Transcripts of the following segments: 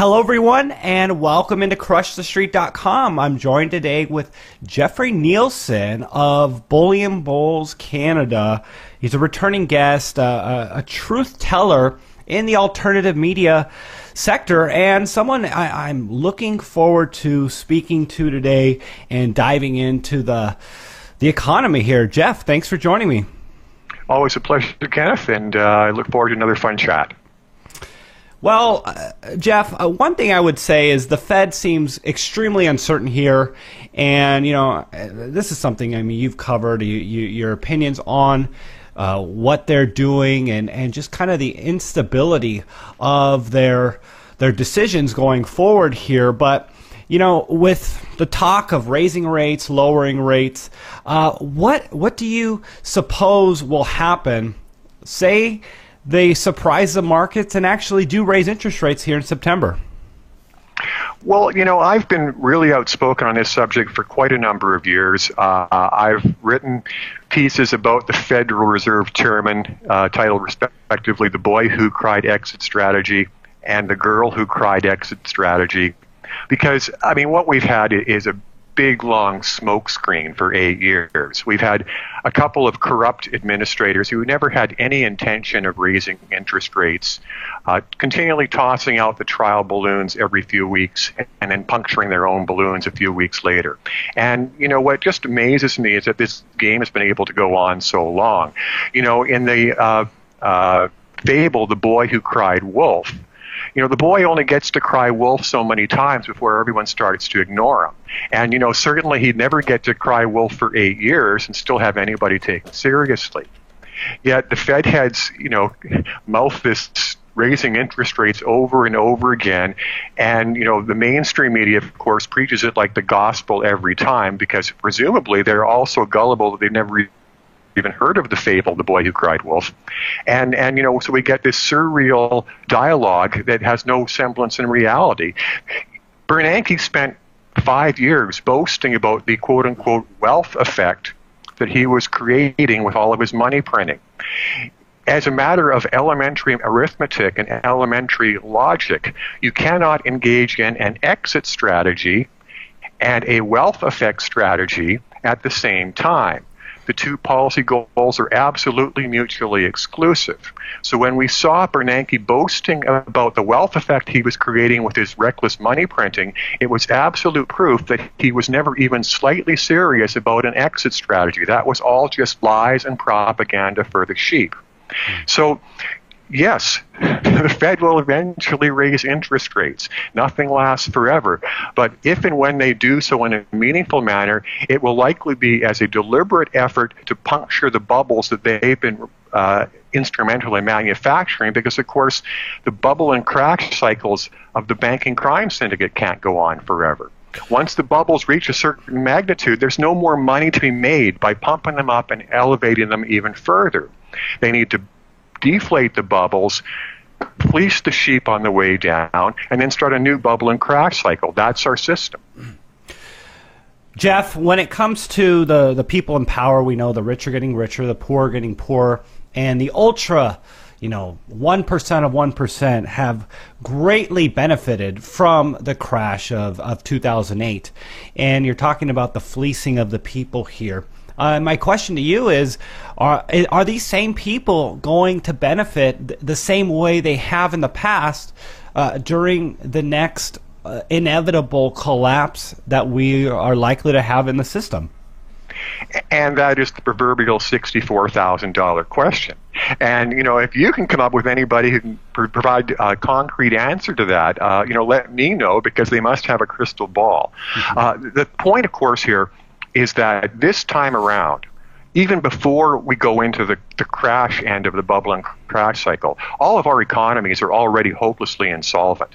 Hello, everyone, and welcome into CrushTheStreet.com. I'm joined today with Jeffrey Nielsen of Bullion Bulls Canada. He's a returning guest, a truth teller in the alternative media sector, and someone I'm looking forward to speaking to today and diving into the economy here. Jeff, thanks for joining me. Always a pleasure, Kenneth, and I look forward to another fun chat. Well, Jeff, one thing I would say is the Fed seems extremely uncertain here, and this is something you've covered. Your opinions on what they're doing and just kind of the instability of their decisions going forward here. But with the talk of raising rates, lowering rates, what do you suppose will happen? Say they surprise the markets and actually do raise interest rates here in September. Well, I've been really outspoken on this subject for quite a number of years. I've written pieces about the Federal Reserve Chairman, titled respectively, "The Boy Who Cried Exit Strategy" and "The Girl Who Cried Exit Strategy." Because, what we've had is a big, long smokescreen for 8 years. We've had a couple of corrupt administrators who never had any intention of raising interest rates, continually tossing out the trial balloons every few weeks and then puncturing their own balloons a few weeks later. And, what just amazes me is that this game has been able to go on so long. In the fable, "The Boy Who Cried Wolf," the boy only gets to cry wolf so many times before everyone starts to ignore him. And, certainly he'd never get to cry wolf for 8 years and still have anybody taken seriously. Yet the Fed heads, mouth this raising interest rates over and over again. And, the mainstream media, of course, preaches it like the gospel every time because presumably they're all so gullible that they've never even heard of the fable, "The Boy Who Cried Wolf." And so we get this surreal dialogue that has no semblance in reality. Bernanke spent 5 years boasting about the quote-unquote wealth effect that he was creating with all of his money printing. As a matter of elementary arithmetic and elementary logic, you cannot engage in an exit strategy and a wealth effect strategy at the same time. The two policy goals are absolutely mutually exclusive. So when we saw Bernanke boasting about the wealth effect he was creating with his reckless money printing, it was absolute proof that he was never even slightly serious about an exit strategy. That was all just lies and propaganda for the sheep. So, yes, the Fed will eventually raise interest rates. Nothing lasts forever. But if and when they do so in a meaningful manner, it will likely be as a deliberate effort to puncture the bubbles that they've been instrumental in manufacturing because, of course, the bubble and crash cycles of the banking crime syndicate can't go on forever. Once the bubbles reach a certain magnitude, there's no more money to be made by pumping them up and elevating them even further. They need to deflate the bubbles, fleece the sheep on the way down, and then start a new bubble and crash cycle. That's our system. Jeff, when it comes to the people in power, we know the rich are getting richer, the poor are getting poorer, and the ultra, 1% of 1% have greatly benefited from the crash of 2008. And you're talking about the fleecing of the people here. My question to you is, are these same people going to benefit the same way they have in the past during the next inevitable collapse that we are likely to have in the system? And that is the proverbial $64,000 question. And, if you can come up with anybody who can provide a concrete answer to that, let me know because they must have a crystal ball. The point, of course, here is that this time around, even before we go into the crash end of the bubble and crash cycle, all of our economies are already hopelessly insolvent.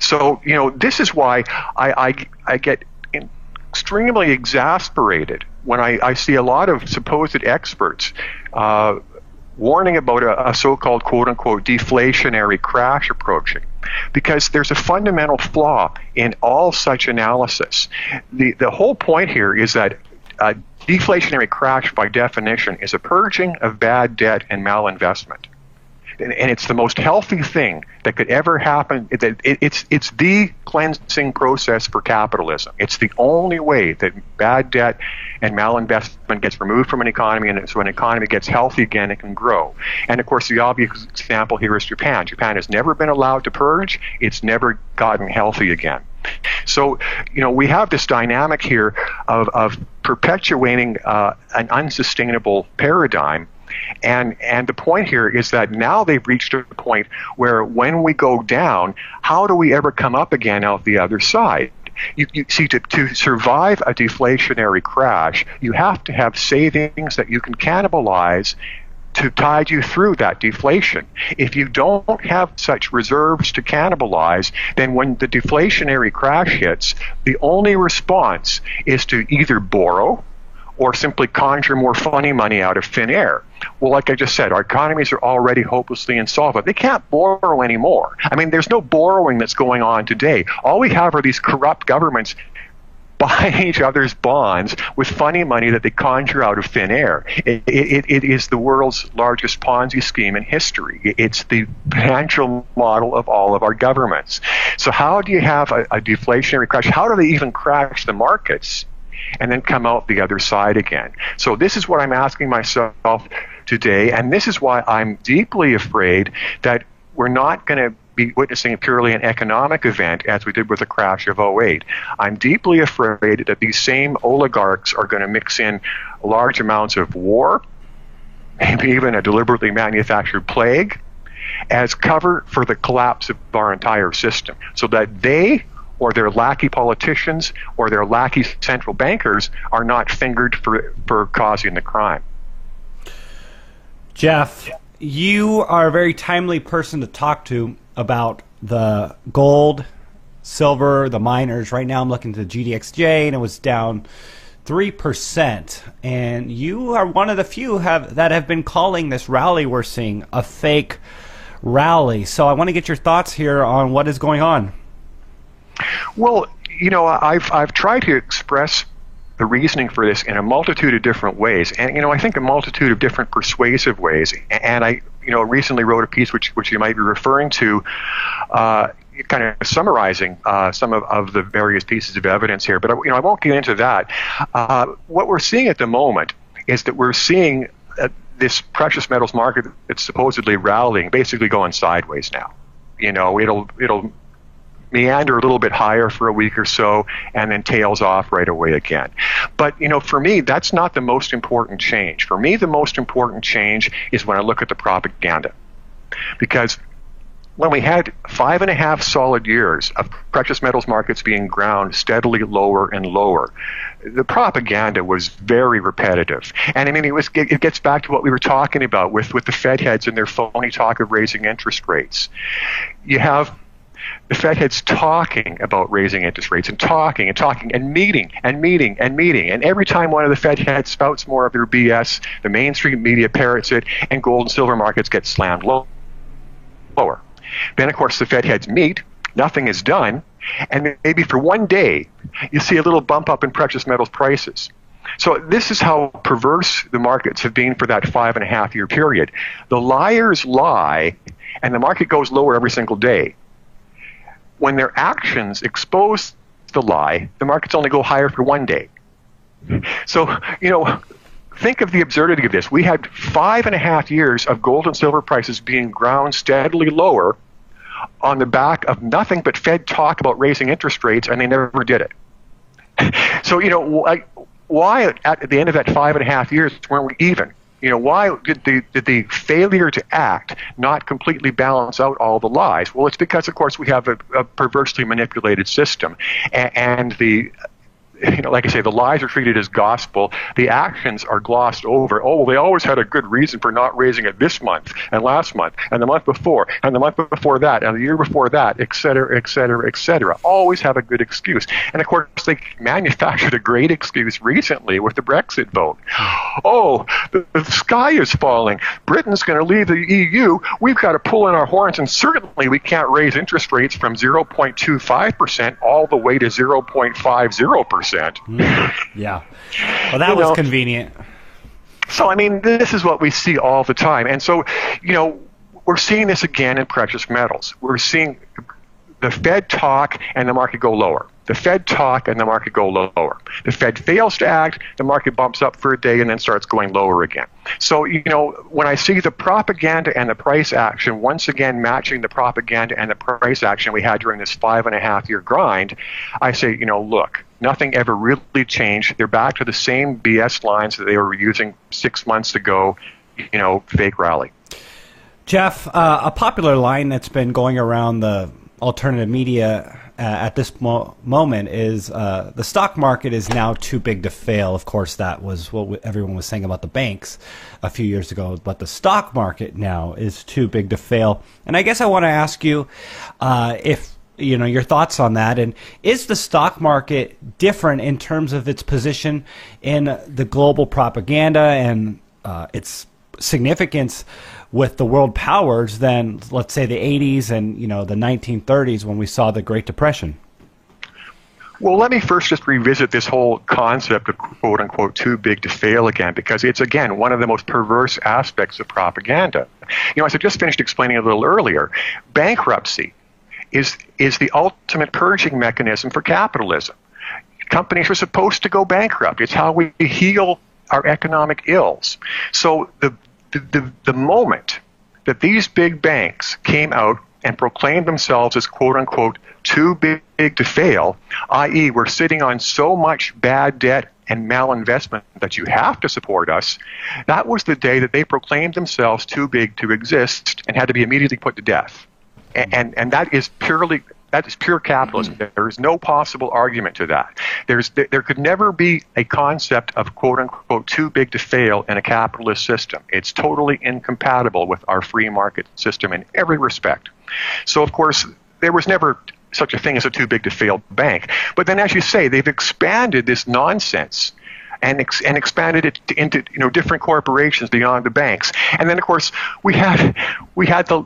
So, this is why I get extremely exasperated when I see a lot of supposed experts warning about a so-called quote-unquote deflationary crash approaching, because there's a fundamental flaw in all such analysis. The whole point here is that deflationary crash, by definition, is a purging of bad debt and malinvestment. and it's the most healthy thing that could ever happen. It's the cleansing process for capitalism. It's the only way that bad debt and malinvestment gets removed from an economy, and so an economy gets healthy again, it can grow. And of course, the obvious example here is Japan. Japan has never been allowed to purge. It's never gotten healthy again. So, we have this dynamic here of perpetuating an unsustainable paradigm. And the point here is that now they've reached a point where when we go down, how do we ever come up again out the other side? You see, to survive a deflationary crash, you have to have savings that you can cannibalize to tide you through that deflation. If you don't have such reserves to cannibalize, then when the deflationary crash hits, the only response is to either borrow or simply conjure more funny money out of thin air. Well, like I just said, our economies are already hopelessly insolvent. They can't borrow anymore. I mean, there's no borrowing that's going on today. All we have are these corrupt governments buying each other's bonds with funny money that they conjure out of thin air. It is the world's largest Ponzi scheme in history. It's the financial model of all of our governments. So how do you have a deflationary crash? How do they even crash the markets and then come out the other side again? So this is what I'm asking myself today, and this is why I'm deeply afraid that we're not going to be witnessing purely an economic event as we did with the crash of '08. I'm deeply afraid that these same oligarchs are going to mix in large amounts of war, maybe even a deliberately manufactured plague, as cover for the collapse of our entire system, so that they or their lackey politicians or their lackey central bankers are not fingered for causing the crime. Jeff, you are a very timely person to talk to about the gold, silver, the miners. Right now I'm looking at the GDXJ, and it was down 3%. And you are one of the few that have been calling this rally we're seeing a fake rally. So I want to get your thoughts here on what is going on. Well, I've tried to express the reasoning for this in a multitude of different ways, and I think a multitude of different persuasive ways. And I recently wrote a piece which you might be referring to, kind of summarizing some of the various pieces of evidence here. But I won't get into that. What we're seeing at the moment is that we're seeing this precious metals market that's supposedly rallying basically going sideways now. It'll meander a little bit higher for a week or so and then tails off right away again. But, for me, that's not the most important change. For me, the most important change is when I look at the propaganda. Because when we had 5.5 solid years of precious metals markets being ground steadily lower and lower, the propaganda was very repetitive. And I mean, it gets back to what we were talking about with the Fed heads and their phony talk of raising interest rates. You have the Fed heads talking about raising interest rates and talking and meeting. And every time one of the Fed heads spouts more of their BS, the mainstream media parrots it, and gold and silver markets get slammed lower. Then, of course, the Fed heads meet, nothing is done, and maybe for one day you see a little bump up in precious metals prices. So this is how perverse the markets have been for that 5.5-year period. The liars lie, and the market goes lower every single day. When their actions expose the lie, the markets only go higher for one day. So, think of the absurdity of this. We had 5.5 years of gold and silver prices being ground steadily lower on the back of nothing but Fed talk about raising interest rates, and they never did it. So, why at the end of that 5.5 years weren't we even? Why did the failure to act not completely balance out all the lies? Well, it's because, of course, we have a perversely manipulated system, and the like I say, the lies are treated as gospel. The actions are glossed over. Oh, well, they always had a good reason for not raising it this month and last month and the month before and the month before that and the year before that, et cetera, et cetera, et cetera. Always have a good excuse. And, of course, they manufactured a great excuse recently with the Brexit vote. Oh, the sky is falling. Britain's going to leave the EU. We've got to pull in our horns, and certainly we can't raise interest rates from 0.25% all the way to 0.50%. Yeah. Well, that was convenient. So, I mean, this is what we see all the time. And so, we're seeing this again in precious metals. We're seeing the Fed talk and the market go lower. The Fed talk and the market go lower. The Fed fails to act, the market bumps up for a day and then starts going lower again. So, when I see the propaganda and the price action once again matching the propaganda and the price action we had during this 5.5-year grind, I say, look, nothing ever really changed. They're back to the same BS lines that they were using 6 months ago, fake rally. Jeff, a popular line that's been going around the alternative media at this moment is the stock market is now too big to fail. Of course, that was what everyone was saying about the banks a few years ago, but the stock market now is too big to fail. And I guess I want to ask you if your thoughts on that, and is the stock market different in terms of its position in the global propaganda and its significance with the world powers than, let's say, the 80s and the 1930s when we saw the Great Depression? Well, let me first just revisit this whole concept of quote unquote too big to fail again, because it's again one of the most perverse aspects of propaganda. As I just finished explaining a little earlier, bankruptcy is the ultimate purging mechanism for capitalism. Companies are supposed to go bankrupt. It's how we heal our economic ills. So the moment that these big banks came out and proclaimed themselves as quote-unquote too big to fail, i.e. we're sitting on so much bad debt and malinvestment that you have to support us, that was the day that they proclaimed themselves too big to exist and had to be immediately put to death. And that is pure capitalism. There is no possible argument to that. There could never be a concept of quote-unquote too big to fail in a capitalist system. It's totally incompatible with our free market system in every respect. So, of course, there was never such a thing as a too big to fail bank. But then, as you say, they've expanded this nonsense and expanded it into different corporations beyond the banks. And then, of course, we had the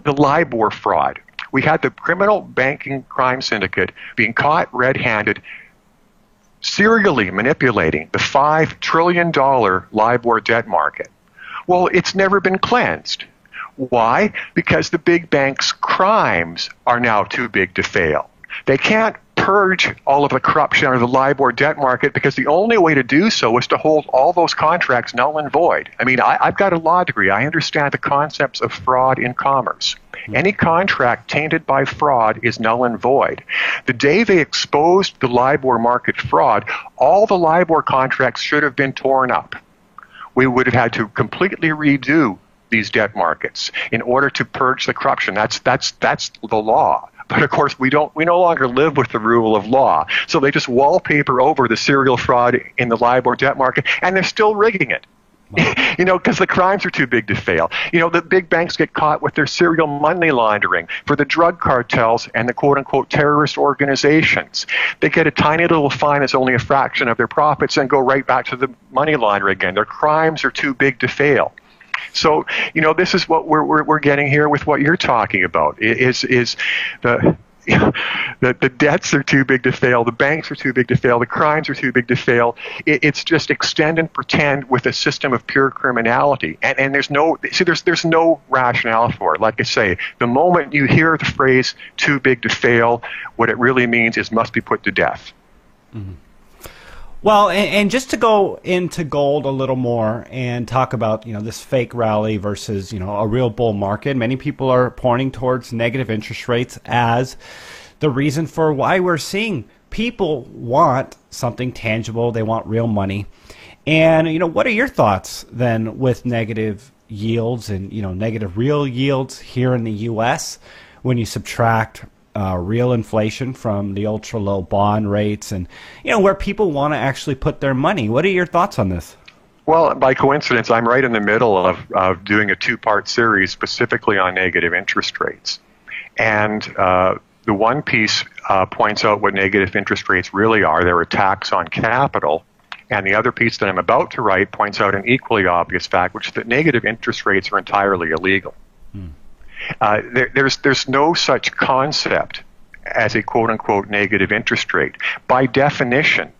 LIBOR fraud. We had the criminal banking crime syndicate being caught red-handed, serially manipulating the $5 trillion LIBOR debt market. Well, it's never been cleansed. Why? Because the big banks' crimes are now too big to fail. They can't purge all of the corruption out of the LIBOR debt market because the only way to do so is to hold all those contracts null and void. I mean, I've got a law degree. I understand the concepts of fraud in commerce. Any contract tainted by fraud is null and void. The day they exposed the LIBOR market fraud, all the LIBOR contracts should have been torn up. We would have had to completely redo these debt markets in order to purge the corruption. That's the law. But of course, we no longer live with the rule of law. So they just wallpaper over the serial fraud in the LIBOR debt market, and they're still rigging it. Wow. Because the crimes are too big to fail. The big banks get caught with their serial money laundering for the drug cartels and the quote-unquote terrorist organizations. They get a tiny little fine that's only a fraction of their profits and go right back to the money laundering again. Their crimes are too big to fail. So, this is what we're getting here with what you're talking about. Is the debts are too big to fail, the banks are too big to fail, the crimes are too big to fail. It's just extend and pretend with a system of pure criminality, and there's no rationale for it. Like I say, the moment you hear the phrase "too big to fail," what it really means is must be put to death. Mm-hmm. Well, and just to go into gold a little more and talk about, this fake rally versus, a real bull market. Many people are pointing towards negative interest rates as the reason for why we're seeing people want something tangible. They want real money. And, what are your thoughts then with negative yields and, negative real yields here in the U.S. when you subtract real inflation from the ultra low bond rates and, where people want to actually put their money? What are your thoughts on this? Well, by coincidence, I'm right in the middle of doing a two-part series specifically on negative interest rates. And the one piece points out what negative interest rates really are. They're a tax on capital. And the other piece that I'm about to write points out an equally obvious fact, which is that negative interest rates are entirely illegal. There's no such concept as a quote-unquote negative interest rate. By definition,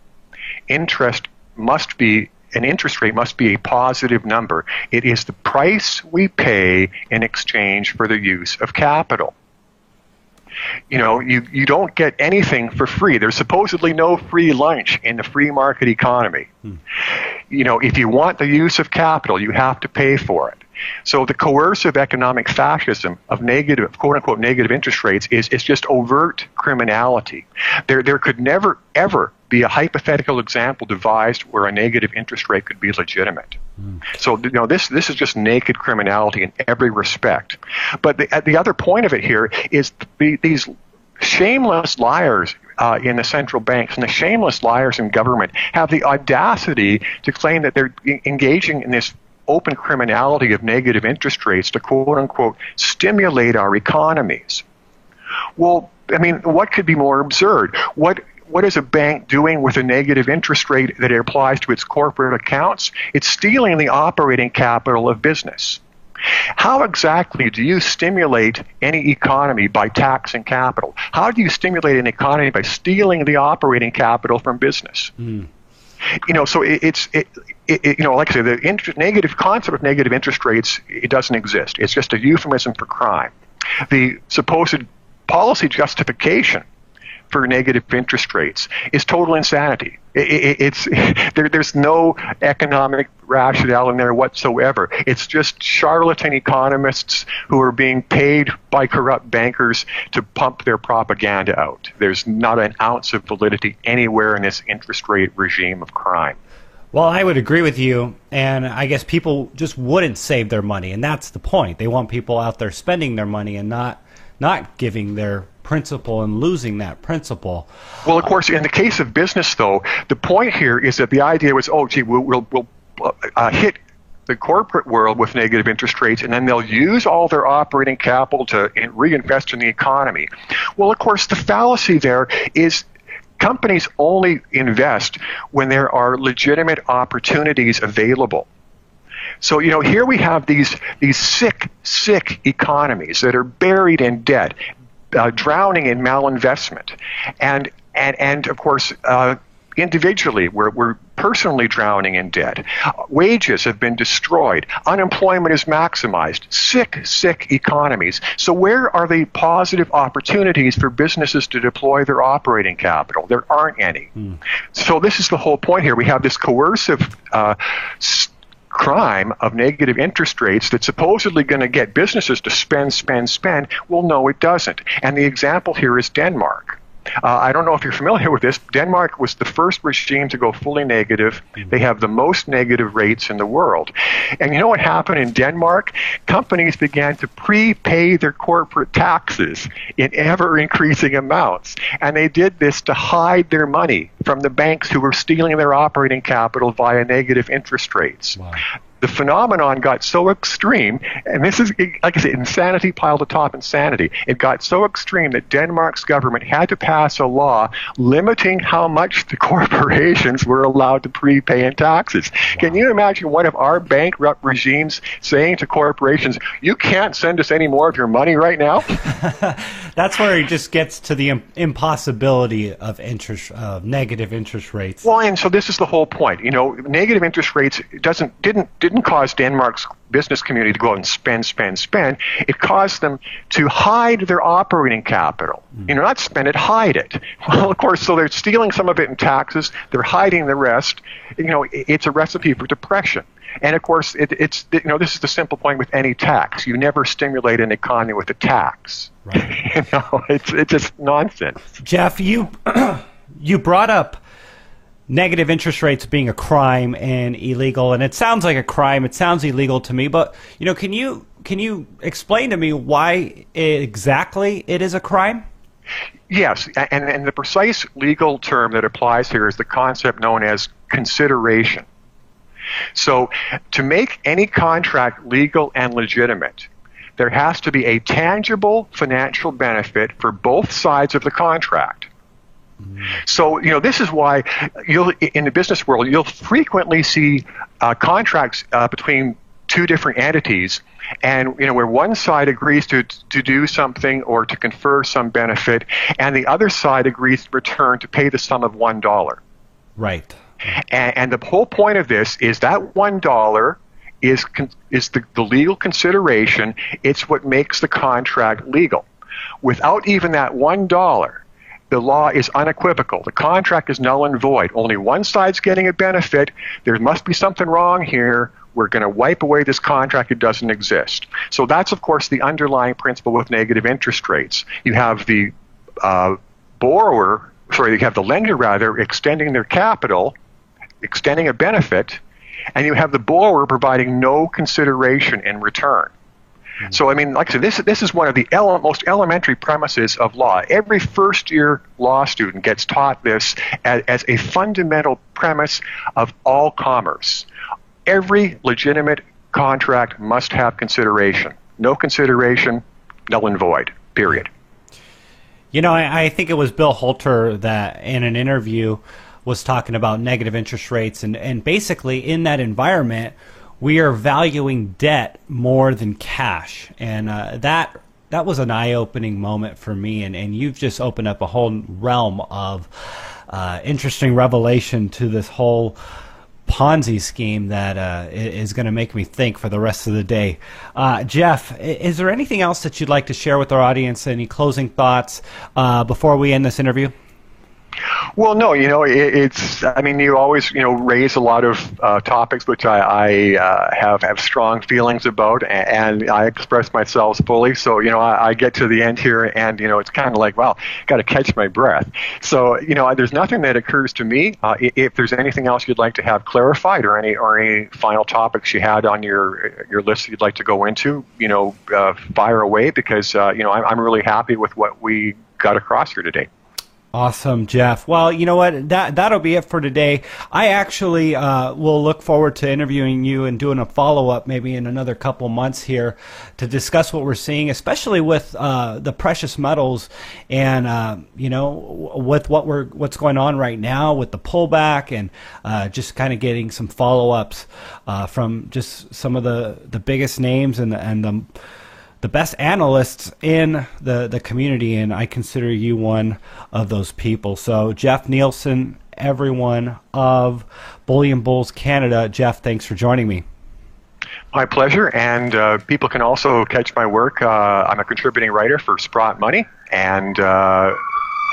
interest must be an interest rate must be a positive number. It is the price we pay in exchange for the use of capital. You know, you don't get anything for free. There's supposedly no free lunch in the free market economy. You know, if you want the use of capital, you have to pay for it. So the coercive economic fascism of negative, quote-unquote, negative interest rates is just overt criminality. There could never, ever be a hypothetical example devised where a negative interest rate could be legitimate. So, you know, this is just naked criminality in every respect. But the other point of it here is these shameless liars in the central banks and the shameless liars in government have the audacity to claim that they're engaging in this open criminality of negative interest rates to, quote-unquote, stimulate our economies. Well, I mean, what could be more absurd? What is a bank doing with a negative interest rate that it applies to its corporate accounts? It's stealing the operating capital of business. How exactly do you stimulate any economy by taxing capital? How do you stimulate an economy by stealing the operating capital from business? You know, so you know, like I say, the negative concept of negative interest rates, it doesn't exist. It's just a euphemism for crime. The supposed policy justification for negative interest rates is total insanity. There's no economic rationale in there whatsoever. It's just charlatan economists who are being paid by corrupt bankers to pump their propaganda out. There's not an ounce of validity anywhere in this interest rate regime of crime. Well, I would agree with you, and I guess people just wouldn't save their money, and that's the point. They want people out there spending their money and not giving their principal and losing that principal. Well, of course, in the case of business, though, the point here is that the idea was, oh, gee, we'll hit the corporate world with negative interest rates, and then they'll use all their operating capital to reinvest in the economy. Well, of course, the fallacy there is companies only invest when there are legitimate opportunities available. So, you know, here we have these sick economies that are buried in debt, drowning in malinvestment, and of course, individually, we're personally drowning in debt. Wages have been destroyed. Unemployment is maximized. Sick economies. So where are the positive opportunities for businesses to deploy their operating capital? There aren't any. So this is the whole point here. We have this coercive crime of negative interest rates that's supposedly going to get businesses to spend. Well, no, it doesn't. And the example here is Denmark. I don't know if you're familiar with this. Denmark was the first regime to go fully negative. They have the most negative rates in the world. And you know what happened in Denmark? Companies began to prepay their corporate taxes in ever-increasing amounts. And they did this to hide their money from the banks who were stealing their operating capital via negative interest rates. Wow. The phenomenon got so extreme, and this is, like I said, insanity piled atop insanity. It got so extreme that Denmark's government had to pass a law limiting how much the corporations were allowed to prepay in taxes. Wow. Can you imagine one of our bankrupt regimes saying to corporations, you can't send us any more of your money right now? That's where it just gets to the impossibility of negative interest rates. Well, and so this is the whole point. You know, negative interest rates didn't cause Denmark's business community to go out and spend. It caused them to hide their operating capital. You know, not spend it, hide it. Well, of course, so they're stealing some of it in taxes. They're hiding the rest. You know, it's a recipe for depression. And of course, it's you know, this is the simple point with any tax. You never stimulate an economy with a tax. Right. You know, it's just nonsense. Jeff, you brought up negative interest rates being a crime and illegal, and it sounds like a crime. It sounds illegal to me, but you know, can you explain to me why exactly it is a crime? Yes, and the precise legal term that applies here is the concept known as consideration. So to make any contract legal and legitimate, there has to be a tangible financial benefit for both sides of the contract. So, you know, this is why in the business world, you'll frequently see contracts between two different entities, and, you know, where one side agrees to do something or to confer some benefit, and the other side agrees in return to pay the sum of $1. Right. And the whole point of this is that $1 is the legal consideration. It's what makes the contract legal. Without even that $1, the law is unequivocal. The contract is null and void. Only one side's getting a benefit. There must be something wrong here. We're going to wipe away this contract. It doesn't exist. So that's, of course, the underlying principle with negative interest rates. You have the you have the lender rather extending their capital, extending a benefit, and you have the borrower providing no consideration in return. So, I mean, like I said, this is one of the most elementary premises of law. Every first-year law student gets taught this as a fundamental premise of all commerce. Every legitimate contract must have consideration. No consideration, null and void, period. You know, I think it was Bill Holter that in an interview was talking about negative interest rates, and basically in that environment, we are valuing debt more than cash, and that was an eye-opening moment for me. And you've just opened up a whole realm of interesting revelation to this whole Ponzi scheme that is going to make me think for the rest of the day. Jeff, is there anything else that you'd like to share with our audience? Any closing thoughts before we end this interview? Well, no, I mean, you always, raise a lot of topics which I have strong feelings about, and I express myself fully. So, I get to the end here, and, it's kind of like, well, got to catch my breath. So, there's nothing that occurs to me. If there's anything else you'd like to have clarified or any final topics you had on your list you'd like to go into, fire away, because, I'm really happy with what we got across here today. Awesome, Jeff. Well, you know what? That'll be it for today. I actually will look forward to interviewing you and doing a follow-up maybe in another couple months here to discuss what we're seeing, especially with the precious metals and, with what's going on right now with the pullback, and just kind of getting some follow-ups from just some of the biggest names and the best analysts in the community, and I consider you one of those people. So Jeff Nielsen, everyone of Bullion Bulls Canada. Jeff, thanks for joining me. My pleasure, and people can also catch my work. I'm a contributing writer for Sprott Money, and a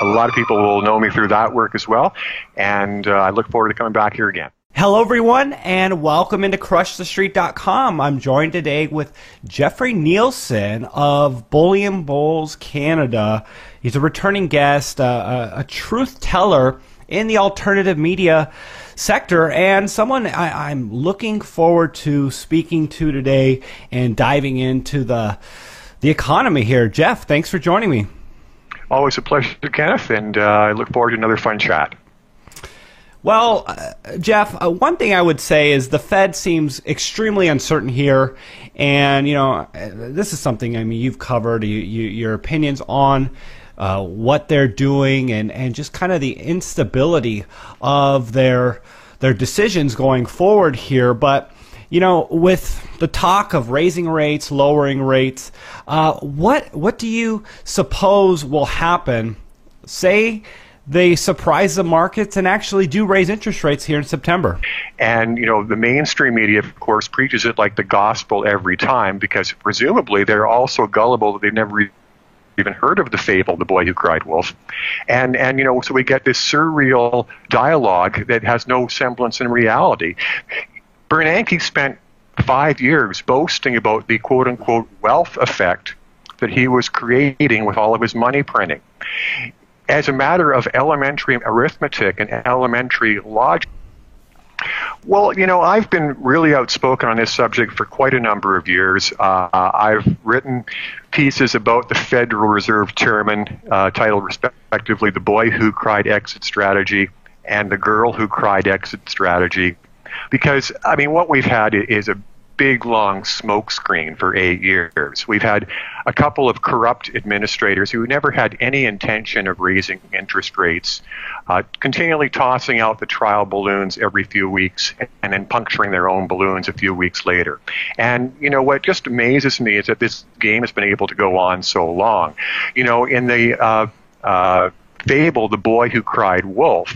lot of people will know me through that work as well, and I look forward to coming back here again. Hello, everyone, and welcome into CrushTheStreet.com. I'm joined today with Jeffrey Nielsen of Bullion Bulls Canada. He's a returning guest, a truth teller in the alternative media sector, and someone I'm looking forward to speaking to today and diving into the economy here. Jeff, thanks for joining me. Always a pleasure, Kenneth, and I look forward to another fun chat. Well, Jeff, one thing I would say is the Fed seems extremely uncertain here, and this is something you've covered. Your opinions on what they're doing and just kind of the instability of their decisions going forward here. But with the talk of raising rates, lowering rates, what do you suppose will happen? Say they surprise the markets and actually do raise interest rates here in September. And, the mainstream media, of course, preaches it like the gospel every time, because presumably they're all so gullible that they've never even heard of the fable, The Boy Who Cried Wolf. And so we get this surreal dialogue that has no semblance in reality. Bernanke spent 5 years boasting about the quote-unquote wealth effect that he was creating with all of his money printing. As a matter of elementary arithmetic and elementary logic, well, I've been really outspoken on this subject for quite a number of years. I've written pieces about the Federal Reserve Chairman, titled respectively "The Boy Who Cried Exit Strategy" and "The Girl Who Cried Exit Strategy," because, what we've had is a big, long smokescreen for 8 years. We've had a couple of corrupt administrators who never had any intention of raising interest rates, continually tossing out the trial balloons every few weeks and then puncturing their own balloons a few weeks later. And, what just amazes me is that this game has been able to go on so long. In the fable, The Boy Who Cried Wolf,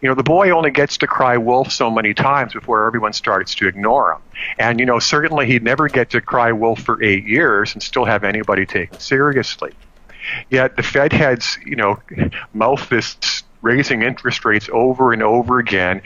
the boy only gets to cry wolf so many times before everyone starts to ignore him. And, certainly he'd never get to cry wolf for 8 years and still have anybody take him seriously. Yet the Fed heads, mouth this raising interest rates over and over again.